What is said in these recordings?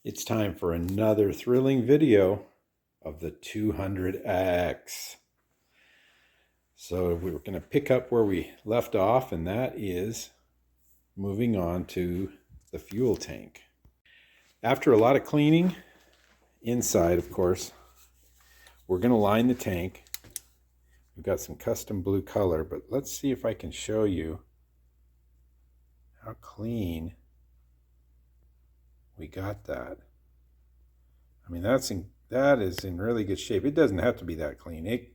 It's time for another thrilling video of the 200x. So we're going to pick up where we left off, and that is moving on to the fuel tank. After a lot of cleaning inside, of course, we're going to line the tank. We've got some custom blue color, but let's see if I can show you how clean we got that. I mean, that is in really good shape. It doesn't have to be that clean.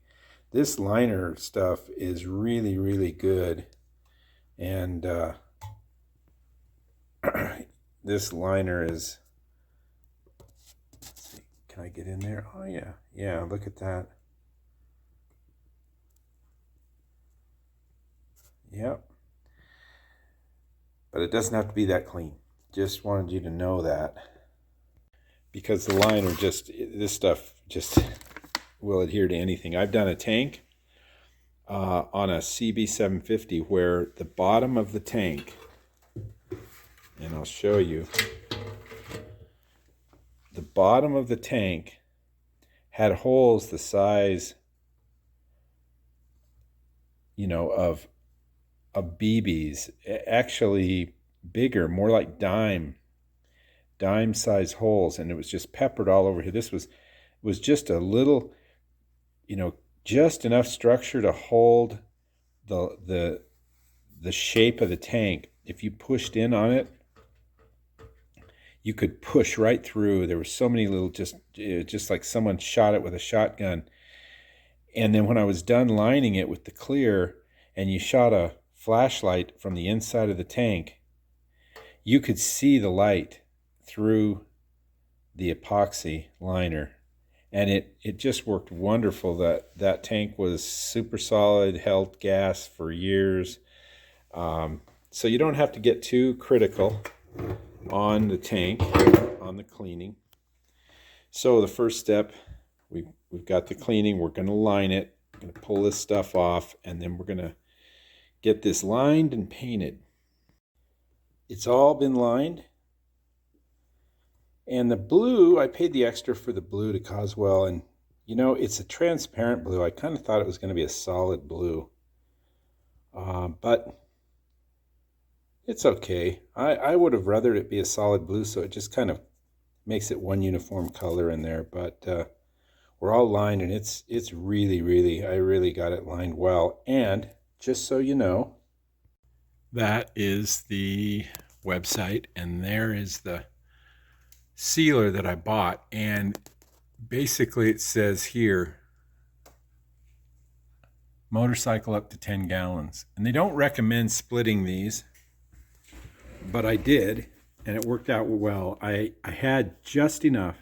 This liner stuff is really, really good. And this liner is, let's see, can I get in there? Oh yeah, yeah, look at that. Yep. But it doesn't have to be that clean. Just wanted you to know that, because the liner this stuff just will adhere to anything. I've done a tank on a CB750 where the bottom of the tank, and I'll show you, the bottom of the tank had holes the size, you know, of BBs, actually bigger, more like dime size holes, and it was just peppered all over here. This was just a little, you know, just enough structure to hold the shape of the tank. If you pushed in on it, you could push right through. There were so many little, just like someone shot it with a shotgun. And then when I was done lining it with the clear, and you shot a flashlight from the inside of the tank, you could see the light through the epoxy liner, and it just worked wonderful. That tank was super solid, held gas for years. So you don't have to get too critical on the tank, on the cleaning. So the first step, we've got the cleaning. We're going to line it. We're going to pull this stuff off, and then we're going to get this lined and painted. It's all been lined. And the blue, I paid the extra for the blue to Coswell, and you know, it's a transparent blue. I kind of thought it was going to be a solid blue, but it's okay. I would have rathered it be a solid blue, so it just kind of makes it one uniform color in there. But we're all lined, and it's really, I really got it lined well. And just so you know, that is the website, and there is the sealer that I bought, and basically it says here, motorcycle up to 10 gallons. And they don't recommend splitting these, but I did, and it worked out well. I had just enough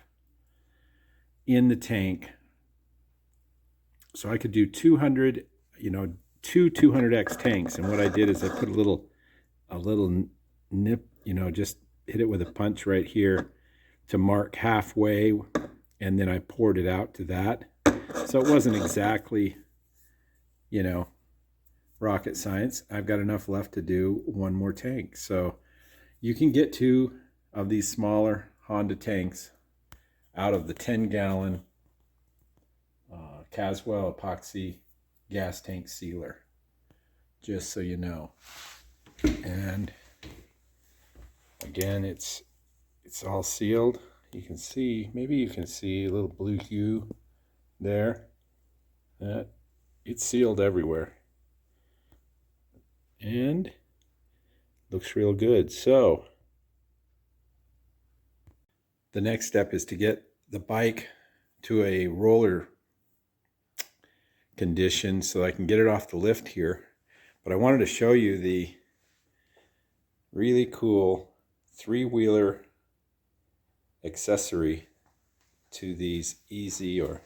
in the tank so I could do 200, you know, two 200x tanks. And what I did is I put a little nip, you know, just hit it with a punch right here to mark halfway, and then I poured it out to that. So it wasn't exactly, you know, rocket science. I've got enough left to do one more tank. So you can get 2 of these smaller Honda tanks out of the 10-gallon Caswell epoxy gas tank sealer, just so you know. And again, it's all sealed. You can see, maybe you can see a little blue hue there. It's sealed everywhere, and looks real good. So the next step is to get the bike to a roller condition so I can get it off the lift here. But I wanted to show you the really cool 3-wheeler accessory to these easy or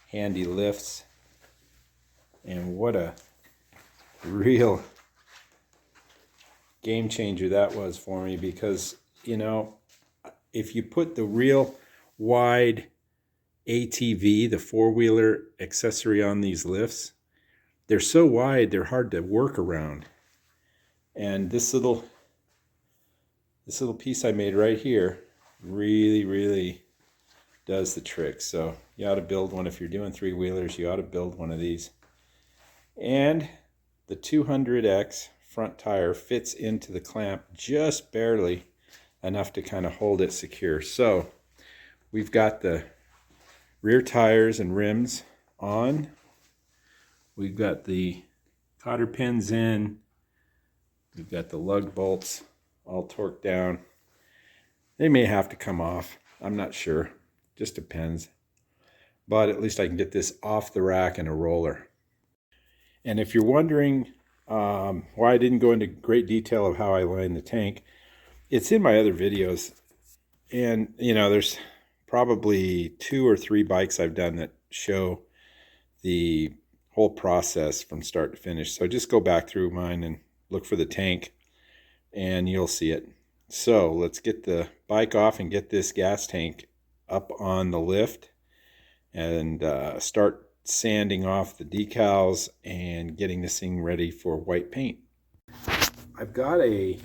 handy lifts. And what a real game changer that was for me, because, you know, if you put the real wide ATV, the 4-wheeler accessory on these lifts, they're so wide they're hard to work around. And this little piece I made right here really does the trick. So you ought to build one. If you're doing three-wheelers, you ought to build one of these. And the 200x front tire fits into the clamp just barely enough to kind of hold it secure. So we've got the rear tires and rims on. We've got the cotter pins in. We've got the lug bolts all torqued down. They may have to come off. I'm not sure. Just depends. But at least I can get this off the rack in a roller. And if you're wondering why I didn't go into great detail of how I line the tank, it's in my other videos. And, you know, there's probably 2 or 3 bikes I've done that show the whole process from start to finish. So just go back through mine and look for the tank and you'll see it. So let's get the bike off and get this gas tank up on the lift and start sanding off the decals and getting this thing ready for white paint. I've got a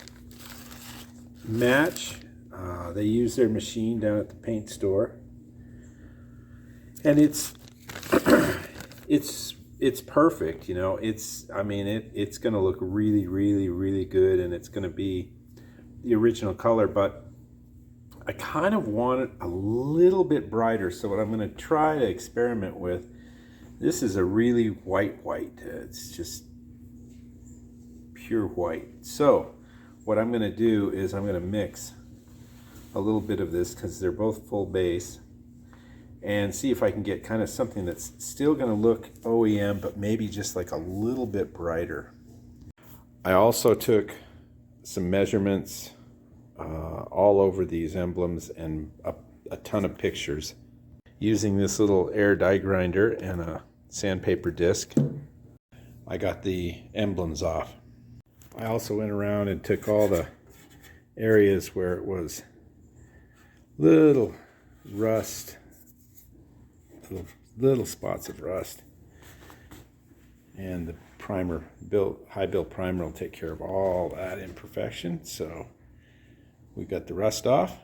match. They use their machine down at the paint store, and it's perfect. You know, it's going to look really good, and it's going to be the original color, but I kind of want it a little bit brighter. So what I'm going to try to experiment with, this is a really white. It's just pure white. So what I'm going to do is I'm going to mix a little bit of this, because they're both full base, and see if I can get kind of something that's still going to look OEM, but maybe just like a little bit brighter. I also took some measurements all over these emblems and a ton of pictures using this little air die grinder and a sandpaper disc. I got the emblems off. I also went around and took all the areas where it was little rust, little spots of rust, and the primer, high build primer, will take care of all that imperfection. So we got the rust off.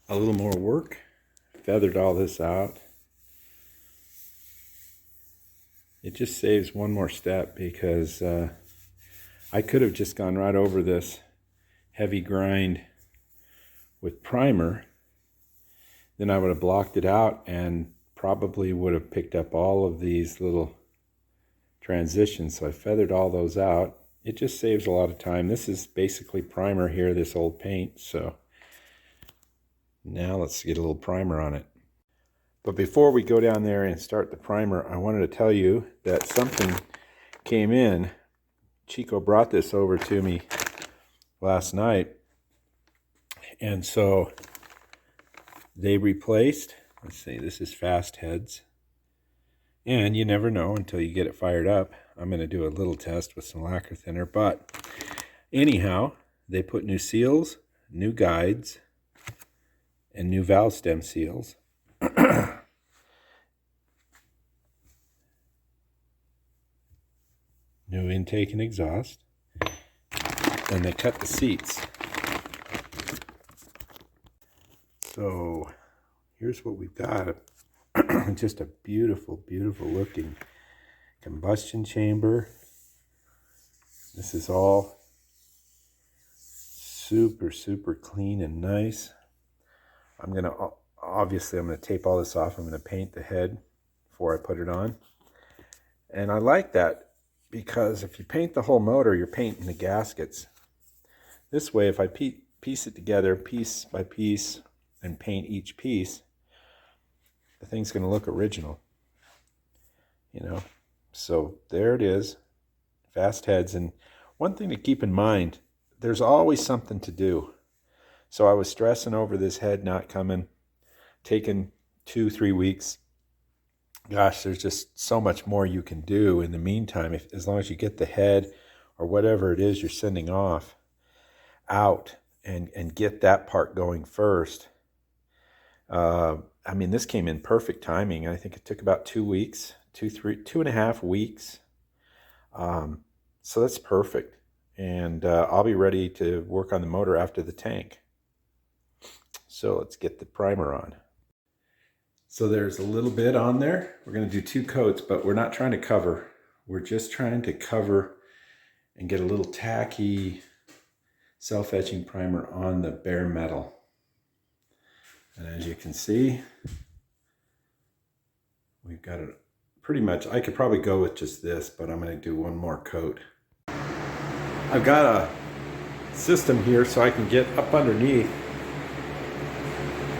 A little more work, feathered all this out. It just saves one more step, because I could have just gone right over this heavy grind with primer. Then I would have blocked it out and probably would have picked up all of these little transitions. So I feathered all those out. It just saves a lot of time. This is basically primer here, this old paint. So now let's get a little primer on it. But before we go down there and start the primer, I wanted to tell you that something came in. Chico brought this over to me last night. And so they replaced, let's see, this is fast heads. And you never know until you get it fired up. I'm going to do a little test with some lacquer thinner. But anyhow, they put new seals, new guides, and new valve stem seals. New intake and exhaust. And they cut the seats. So here's what we've got. Just a beautiful looking combustion chamber. This is all super clean and nice. I'm gonna tape all this off. I'm gonna paint the head before I put it on. And I like that, because if you paint the whole motor, you're painting the gaskets. This way, if I piece it together piece by piece and paint each piece, the thing's going to look original, you know. So there it is, fast heads. And one thing to keep in mind, there's always something to do. So I was stressing over this head not coming, taking 2-3 weeks. Gosh, there's just so much more you can do in the meantime, as long as you get the head or whatever it is you're sending off out and get that part going first. I mean, this came in perfect timing. I think it took about 2 weeks, 2.5 weeks. So that's perfect. And I'll be ready to work on the motor after the tank. So let's get the primer on. So there's a little bit on there. We're going to do 2 coats, but we're not trying to cover. We're just trying to cover and get a little tacky self-etching primer on the bare metal. And as you can see, we've got it pretty much. I could probably go with just this, but I'm going to do 1 more coat. I've got a system here so I can get up underneath,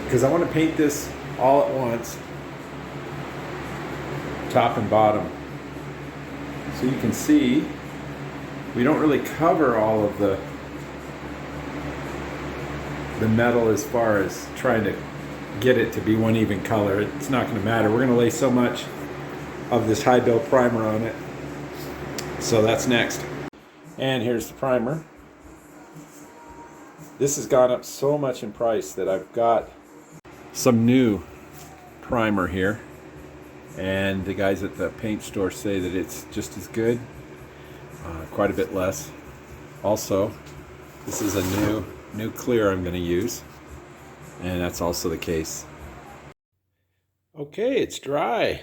because I want to paint this all at once, top and bottom. So you can see we don't really cover all of the metal as far as trying to get it to be one even color. It's not going to matter. We're going to lay so much of this high build primer on it. So that's next. And here's the primer. This has gone up so much in price that I've got some new primer here, and the guys at the paint store say that it's just as good, quite a bit less. Also, this is a new clear I'm going to use, and that's also the case. Okay, it's dry.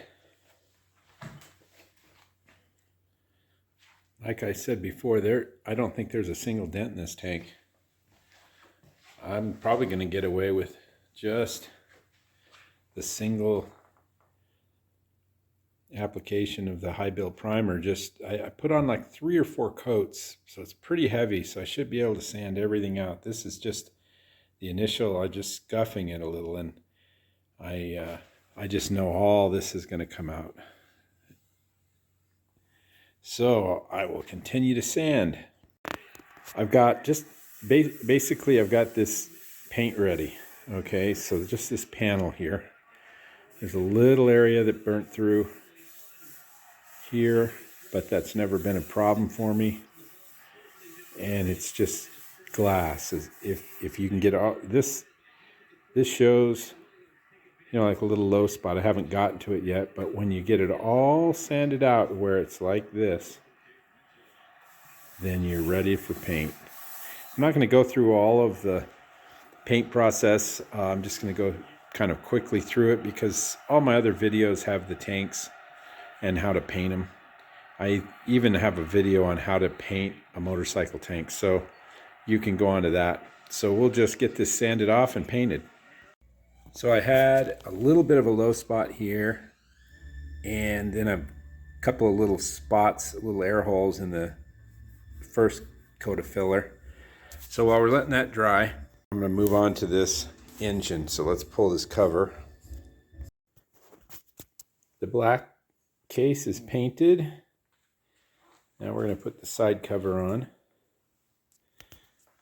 Like I said before, I don't think there's a single dent in this tank. I'm probably going to get away with just the single application of the high build primer. I put on like 3 or 4 coats, so it's pretty heavy, so I should be able to sand everything out. This is just the initial, I'm just scuffing it a little, and I just know all this is going to come out. So I will continue to sand. I've got basically I've got this paint ready. Okay, so just this panel here. There's a little area that burnt through here, but that's never been a problem for me. And it's just glass. If you can get all this shows, like a little low spot. I haven't gotten to it yet, but when you get it all sanded out where it's like this, then you're ready for paint. I'm not going to go through all of the paint process. I'm just going to go kind of quickly through it because all my other videos have the tanks and how to paint them. I even have a video on how to paint a motorcycle tank, so you can go on to that. So we'll just get this sanded off and painted. So I had a little bit of a low spot here, and then a couple of little spots, little air holes in the first coat of filler. So while we're letting that dry, I'm going to move on to this engine. So let's pull this cover. The black case is painted. Now we're going to put the side cover on.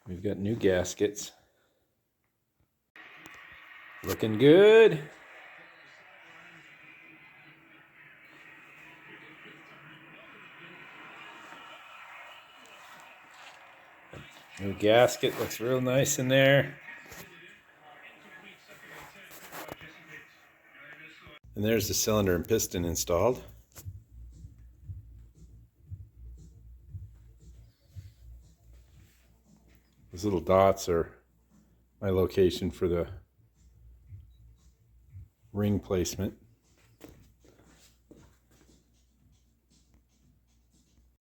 We've got new gaskets. Looking good. New gasket looks real nice in there. And there's the cylinder and piston installed. Those little dots are my location for the ring placement.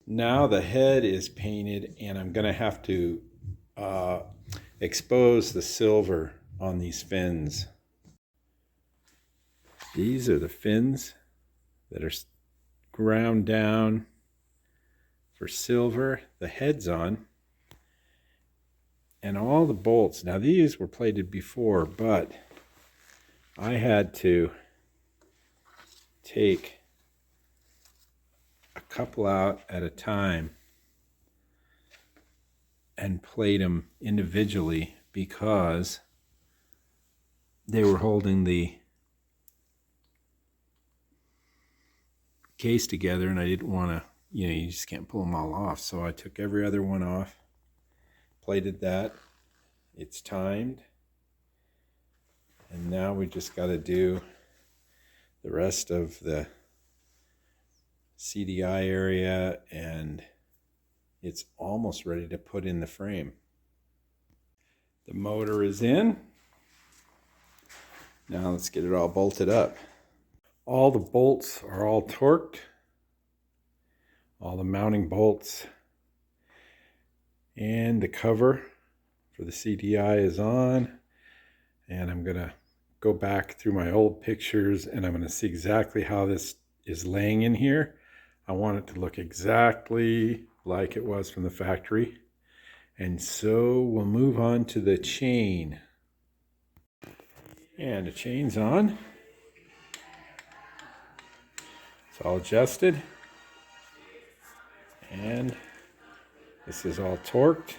Now the head is painted, and I'm going to have to expose the silver on these fins. These are the fins that are ground down for silver. The head's on, and all the bolts. Now these were plated before, but I had to take a couple out at a time and plate them individually because they were holding the case together, and I didn't want to, you just can't pull them all off. So I took every other one off, plated that. It's timed. And now we just got to do the rest of the CDI area, and it's almost ready to put in the frame. The motor is in. Now let's get it all bolted up. All the bolts are all torqued. All the mounting bolts. And the cover for the CDI is on. And I'm going to go back through my old pictures and I'm going to see exactly how this is laying in here. I want it to look exactly like it was from the factory. And so we'll move on to the chain. And the chain's on. It's all adjusted. And this is all torqued.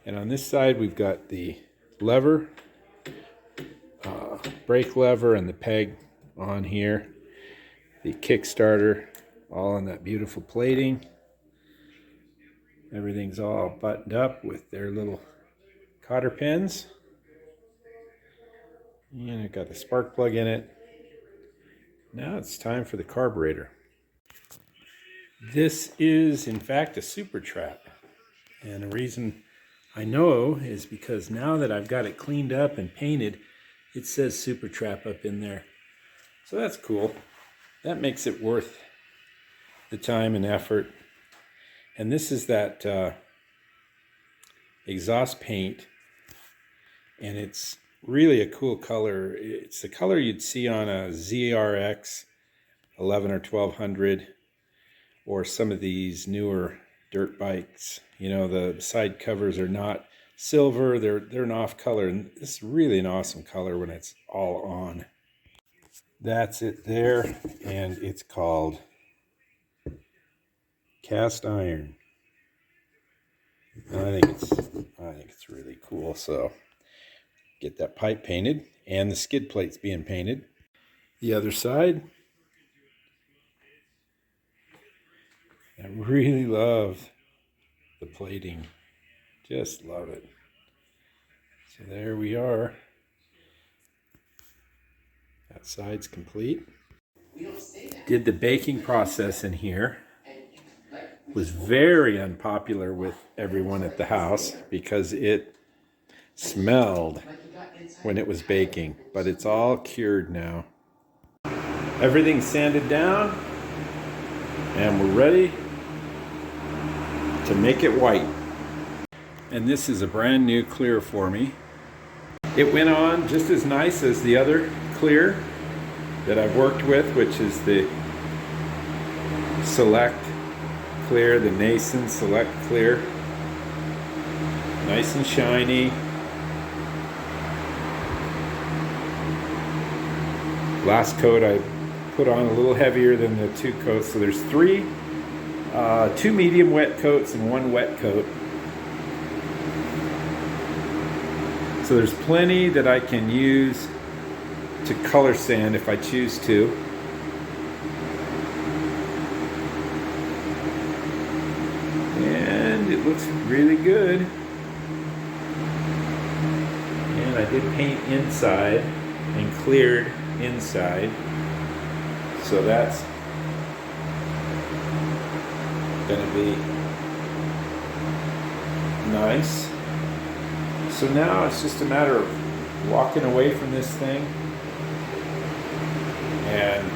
And on this side we've got the lever, brake lever, and the peg on here. The Kickstarter, all on that beautiful plating. Everything's all buttoned up with their little cotter pins. And I've got the spark plug in it. Now it's time for the carburetor. This is, in fact, a Super Trapp. And the reason I know is because now that I've got it cleaned up and painted, it says Super Trapp up in there. So that's cool. That makes it worth the time and effort. And this is that exhaust paint. And it's really a cool color. It's the color you'd see on a ZRX 11 or 1200 or some of these newer dirt bikes. You know, the side covers are not silver, they're an off color, and this is really an awesome color when it's all on. That's it there, and it's called cast iron. I think it's really cool. So get that pipe painted, and the skid plate's being painted. The other side. I really love the plating. Just love it. So there we are. That side's complete. Did the baking process in here. Was very unpopular with everyone at the house because it smelled when it was baking, but it's all cured now. Everything's sanded down and we're ready to make it white. And this is a brand new clear for me. It went on just as nice as the other clear that I've worked with, which is the Select Clear, the Nason Select Clear. Nice and shiny. Last coat I put on a little heavier than the two coats, so there's two medium wet coats and one wet coat. So there's plenty that I can use to color sand if I choose to. And it looks really good. And I did paint inside and cleared inside. So that's gonna be nice. So now it's just a matter of walking away from this thing and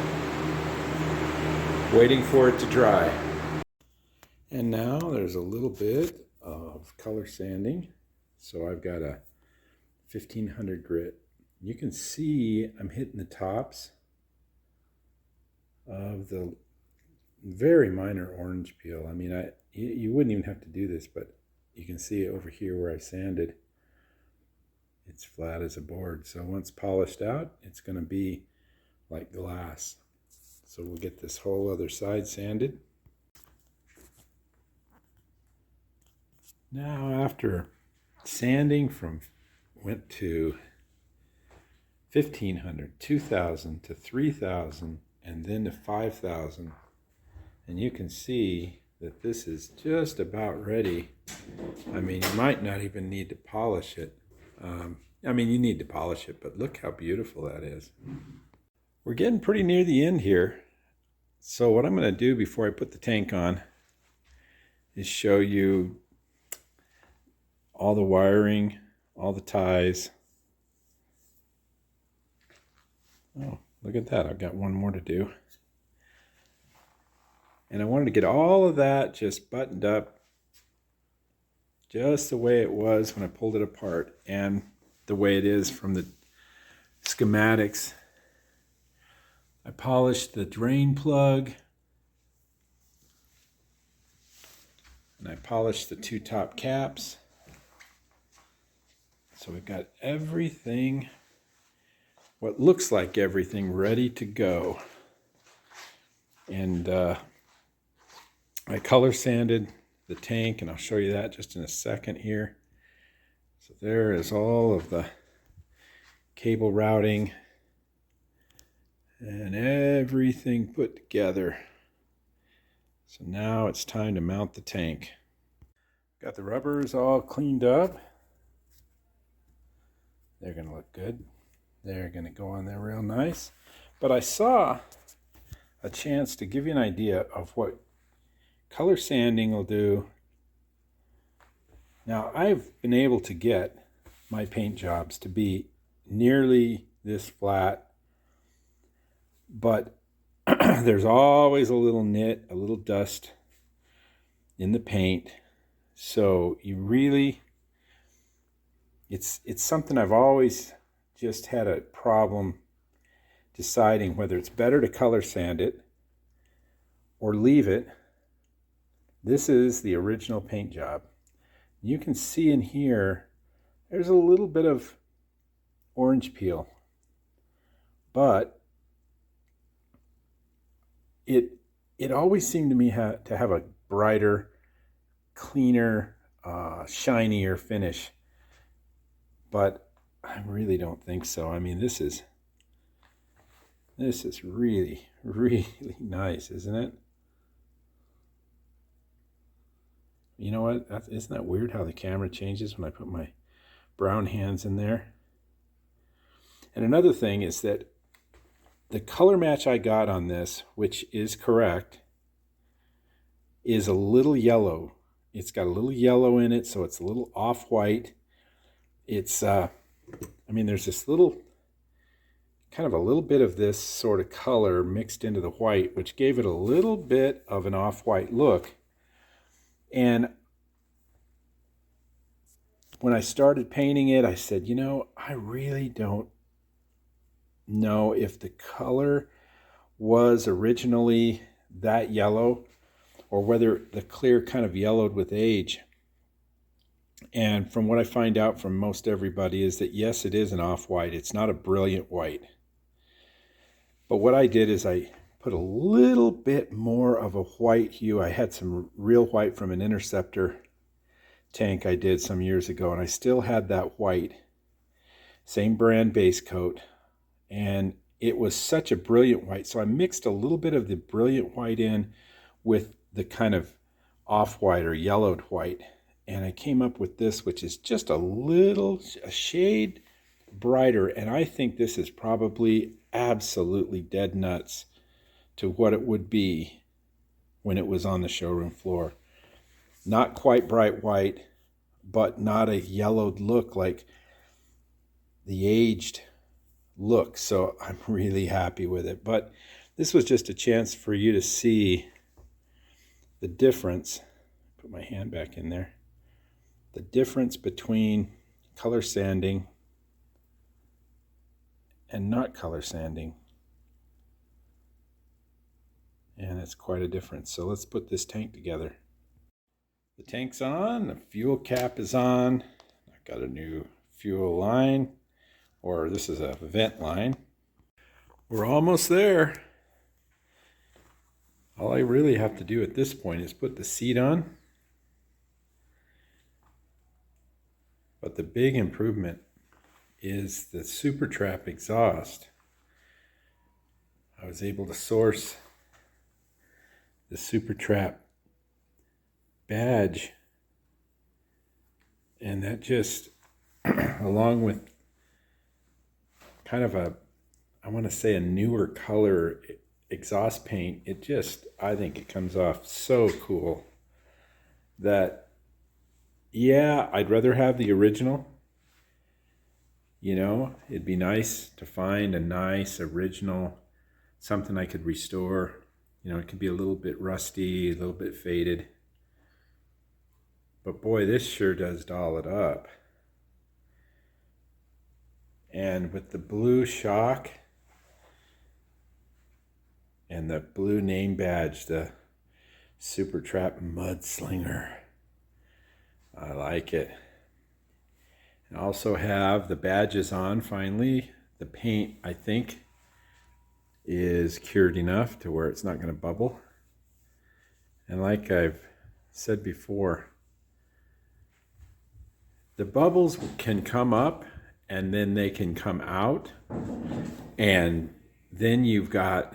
waiting for it to dry. And now there's a little bit of color sanding. So I've got a 1500 grit. You can see I'm hitting the tops of the very minor orange peel. I mean, you wouldn't even have to do this, but you can see it over here where I sanded. It's flat as a board. So once polished out, it's going to be like glass. So we'll get this whole other side sanded. Now after sanding went to 1500, 2000 to 3000, and then to 5000. And you can see that this is just about ready. I mean, you might not even need to polish it. I mean, you need to polish it, but look how beautiful that is. We're getting pretty near the end here. So what I'm going to do before I put the tank on is show you all the wiring, all the ties, Oh, look at that. I've got one more to do. And I wanted to get all of that just buttoned up just the way it was when I pulled it apart and the way it is from the schematics. I polished the drain plug and I polished the two top caps. So we've got everything, what looks like everything, ready to go. And I color sanded the tank, and I'll show you that just in a second here. So there is all of the cable routing and everything put together. So now it's time to mount the tank. Got the rubbers all cleaned up. They're going to look good. They're going to go on there real nice. But I saw a chance to give you an idea of what color sanding will do. Now, I've been able to get my paint jobs to be nearly this flat, but there's always a little nit, a little dust in the paint. So you really, it's something I've always just had a problem deciding whether it's better to color sand it or leave it. This is the original paint job. You can see in here, there's a little bit of orange peel, but it always seemed to me to have a brighter, cleaner, shinier finish. But I really don't think so. I mean, this is really, really nice, isn't it? You know what? Isn't that weird how the camera changes when I put my brown hands in there? And another thing is that the color match I got on this, which is correct, is a little yellow. It's got a little yellow in it, so it's a little off-white. It's, I mean, there's this little, kind of a little bit of this sort of color mixed into the white, which gave it a little bit of an off-white look. And when I started painting it, I said, you know, I really don't know if the color was originally that yellow or whether the clear kind of yellowed with age. And from what I find out from most everybody is that yes, it is an off-white. It's not a brilliant white. But what I did is I put a little bit more of a white hue. I had some real white from an Interceptor tank I did some years ago, and I still had that white, same brand base coat, and it was such a brilliant white. So I mixed a little bit of the brilliant white in with the kind of off-white or yellowed white, and I came up with this, which is just a shade brighter, and I think this is probably absolutely dead nuts to what it would be when it was on the showroom floor. Not quite bright white, but not a yellowed look like the aged look. So I'm really happy with it. But this was just a chance for you to see the difference. Put my hand back in there. The difference between color sanding and not color sanding. And it's quite a difference. So let's put this tank together. The tank's on, the fuel cap is on. I've got a new fuel line, or this is a vent line. We're almost there. All I really have to do at this point is put the seat on. But the big improvement is the Super Trapp exhaust. I was able to source the Super Trapp badge, and that just along with kind of a, I want to say a newer color exhaust paint, it just, I think it comes off so cool that yeah, I'd rather have the original, You know, it'd be nice to find a nice original, something I could restore. You know, it could be a little bit rusty, a little bit faded. But boy, this sure does doll it up. And with the blue shock and the blue name badge, the Super Trapp Mudslinger. I like it. I also have the badges on finally. The paint, I think, is cured enough to where it's not going to bubble. And like I've said before, the bubbles can come up and then they can come out, and then you've got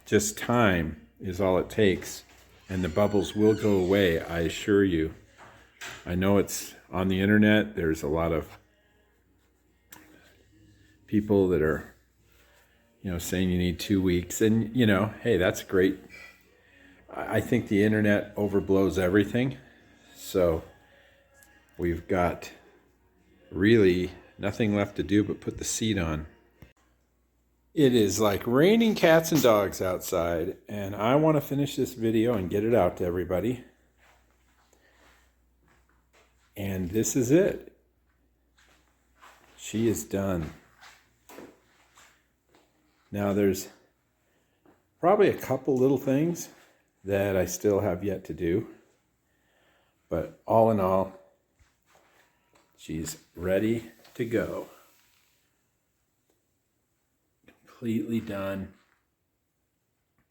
just time is all it takes, and the bubbles will go away, I assure you. I know it's on the internet, there's a lot of people that are, you know, saying you need 2 weeks, and you know, hey, that's great. I think the internet overblows everything, so we've got really nothing left to do but put the seat on. It is like raining cats and dogs outside, and I want to finish this video and get it out to everybody. And this is it. She is done. Now there's probably a couple little things that I still have yet to do, but all in all, she's ready to go. Completely done.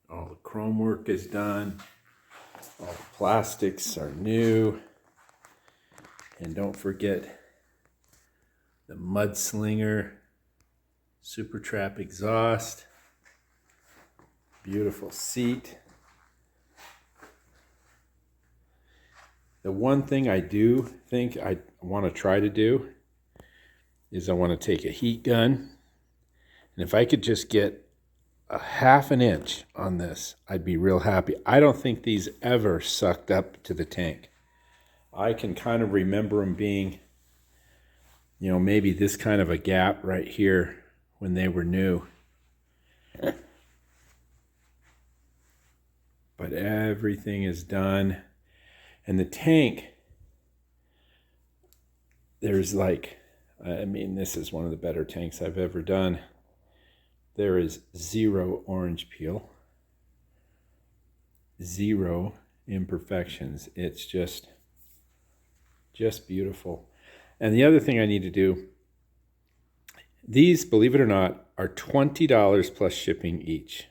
All the chrome work is done. All the plastics are new. And don't forget the Mudslinger Super Trapp exhaust. Beautiful seat. The one thing I do think I want to try to do is I want to take a heat gun, and if I could just get a 1/2 inch on this, I'd be real happy. I don't think these ever sucked up to the tank. I can kind of remember them being, you know, maybe this kind of a gap right here when they were new. But everything is done. And the tank, there's like, I mean, this is one of the better tanks I've ever done. There is 0 orange peel, 0 imperfections. It's just beautiful. And the other thing I need to do, these, believe it or not, are $20 plus shipping each.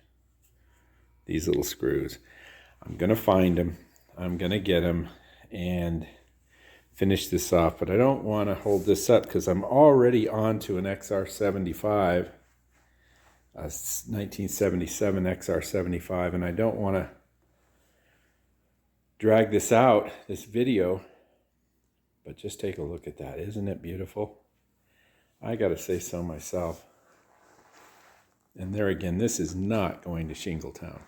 These little screws. I'm going to find them. I'm going to get them and finish this off. But I don't want to hold this up because I'm already on to an XR75, a 1977 XR75, and I don't want to drag this out, this video. But just take a look at that. Isn't it beautiful? I got to say so myself. And there again, this is not going to Shingletown.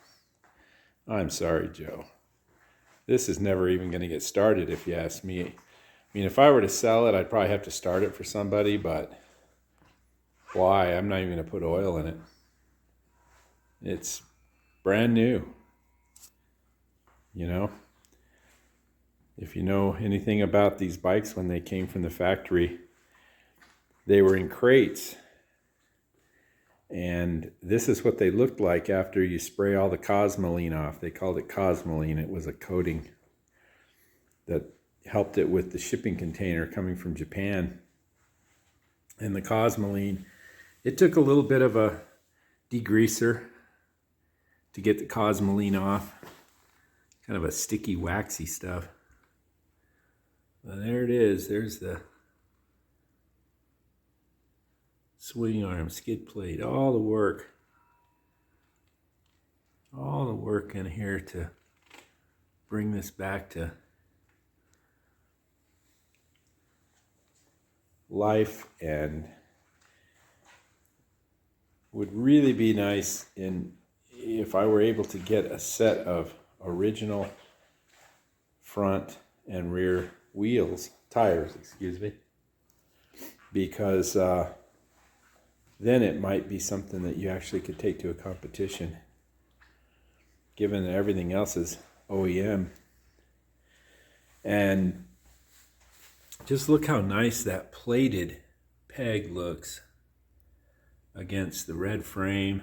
I'm sorry, Joe. This is never even going to get started if you ask me. I mean, if I were to sell it, I'd probably have to start it for somebody, but why? I'm not even going to put oil in it. It's brand new. You know? If you know anything about these bikes, when they came from the factory, they were in crates. And this is what they looked like after you spray all the cosmoline off. They called it cosmoline. It was a coating that helped it with the shipping container coming from Japan. And the cosmoline, it took a little bit of a degreaser to get the cosmoline off. Kind of a sticky, waxy stuff. Well, there it is. There's the swing arm, skid plate, all the work. All the work in here to bring this back to life, and would really be nice if I were able to get a set of original front and rear wheels, tires, excuse me, because then it might be something that you actually could take to a competition, given that everything else is OEM. And just look how nice that plated peg looks against the red frame,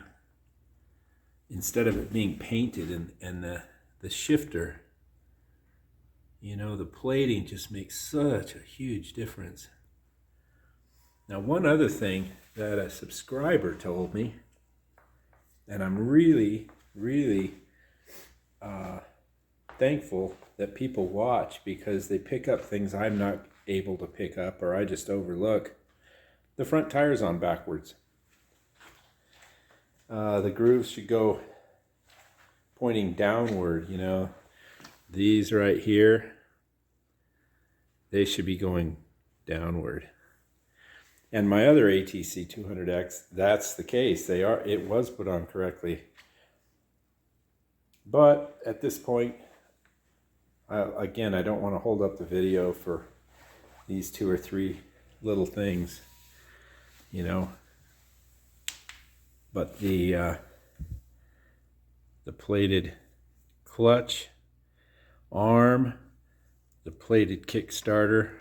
instead of it being painted. And the shifter, you know, the plating just makes such a huge difference. Now, one other thing that a subscriber told me, and I'm really, really thankful that people watch, because they pick up things I'm not able to pick up or I just overlook. The front tire's on backwards. The grooves should go pointing downward, you know. These right here, they should be going downward. And my other ATC200x, that's the case. It was put on correctly. But at this point, again, I don't want to hold up the video for these 2 or 3 little things, you know. But the plated clutch, arm, the plated kickstarter,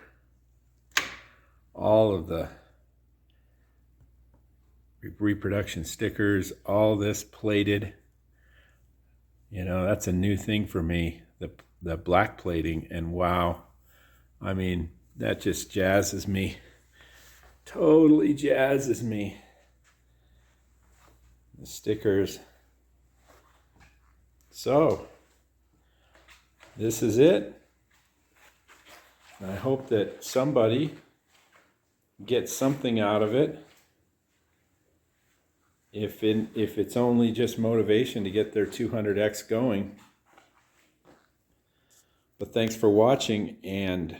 all of the reproduction stickers, all this plated. You know, that's a new thing for me, the black plating, and wow, I mean, that just jazzes me, totally jazzes me. The stickers. So, this is it. I hope that somebody gets something out of it. If it's only just motivation to get their 200X going. But thanks for watching, and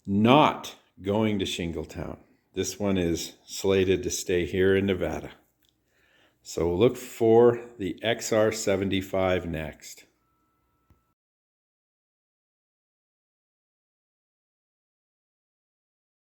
not going to Shingletown. This one is slated to stay here in Nevada. So look for the XR75 next.